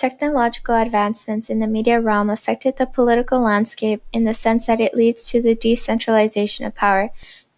Technological advancements in the media realm affected the political landscape in the sense that it leads to the decentralization of power.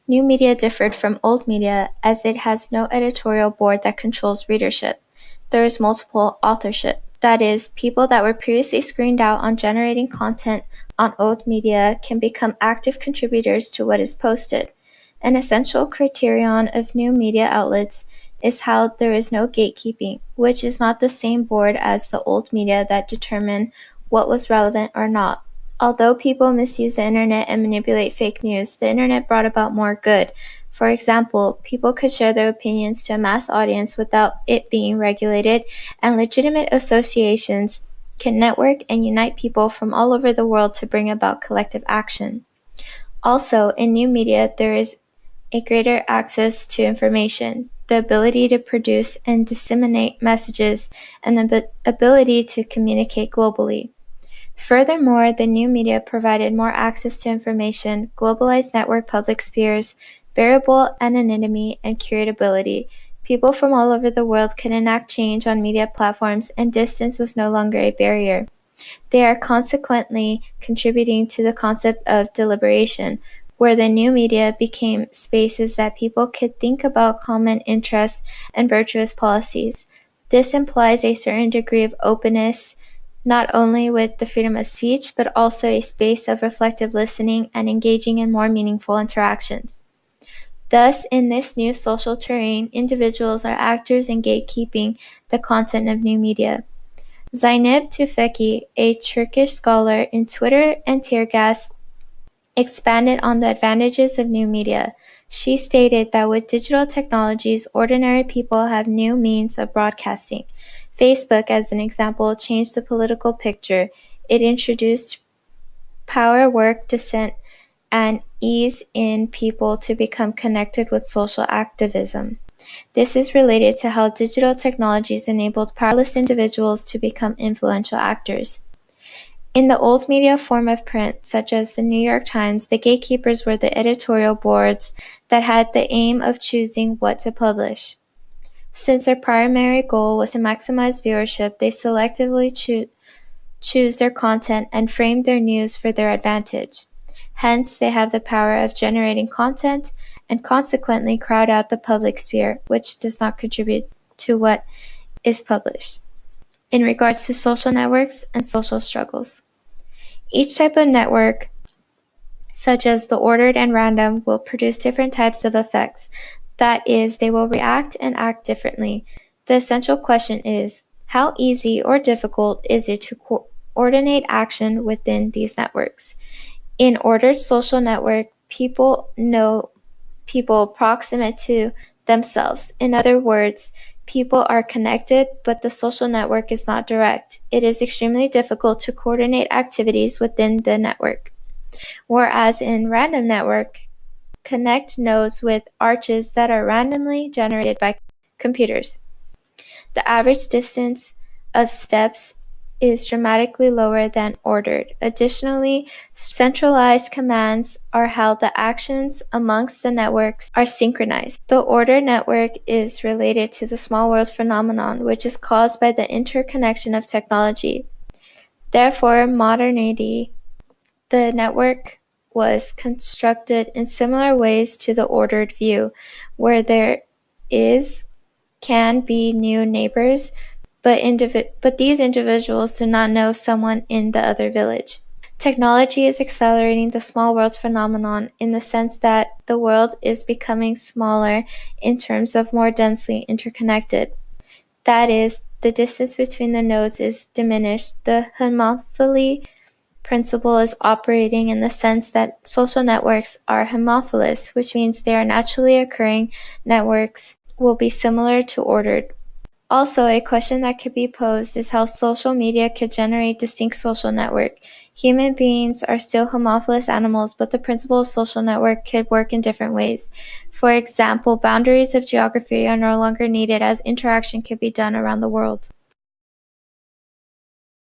New media differed from old media as it has no editorial board that controls readership. There is multiple authorship. That is, people that were previously screened out on generating content on old media can become active contributors to what is posted. An essential criterion of new media outlets is how there is no gatekeeping, which is not the same board as the old media that determine what was relevant or not. Although people misuse the internet and manipulate fake news, the internet brought about more good. For example, people could share their opinions to a mass audience without it being regulated, and legitimate associations can network and unite people from all over the world to bring about collective action. Also, in new media, there is a greater access to information, the ability to produce and disseminate messages, and the ability to communicate globally. Furthermore, the new media provided more access to information, globalized network public spheres, variable anonymity, and curatability. People from all over the world could enact change on media platforms, and distance was no longer a barrier. They are consequently contributing to the concept of deliberation, where the new media became spaces that people could think about common interests and virtuous policies. This implies a certain degree of openness, not only with the freedom of speech, but also a space of reflective listening and engaging in more meaningful interactions. Thus, in this new social terrain, individuals are actors in gatekeeping the content of new media. Zeynep Tufekci, a Turkish scholar in Twitter and Tear Gas, expanded on the advantages of new media. She stated that with digital technologies, ordinary people have new means of broadcasting. Facebook, as an example, changed the political picture. It introduced power, work, dissent, and ease in people to become connected with social activism. This is related to how digital technologies enabled powerless individuals to become influential actors. In the old media form of print, such as the New York Times, the gatekeepers were the editorial boards that had the aim of choosing what to publish. Since their primary goal was to maximize viewership, they selectively choose their content and frame their news for their advantage. Hence, they have the power of generating content and consequently crowd out the public sphere, which does not contribute to what is published. In regards to social networks and social struggles, each type of network, such as the ordered and random, will produce different types of effects. That is, they will react and act differently. The essential question is, how easy or difficult is it to coordinate action within these networks? In ordered social network, people know people proximate to themselves. In other words, people are connected, but the social network is not direct. It is extremely difficult to coordinate activities within the network. Whereas in random network, connect nodes with arches that are randomly generated by computers. The average distance of steps is dramatically lower than ordered. Additionally, centralized commands are how the actions amongst the networks are synchronized. The ordered network is related to the small world phenomenon, which is caused by the interconnection of technology. Therefore, modernity, the network was constructed in similar ways to the ordered view, where there can be new neighbors, but these individuals do not know someone in the other village. Technology is accelerating the small world phenomenon in the sense that the world is becoming smaller in terms of more densely interconnected. That is, the distance between the nodes is diminished. The homophily principle is operating in the sense that social networks are homophilous, which means they are naturally occurring networks will be similar to ordered. Also, a question that could be posed is how social media could generate distinct social network. Human beings are still homophilous animals, but the principle of social network could work in different ways. For example, boundaries of geography are no longer needed as interaction could be done around the world.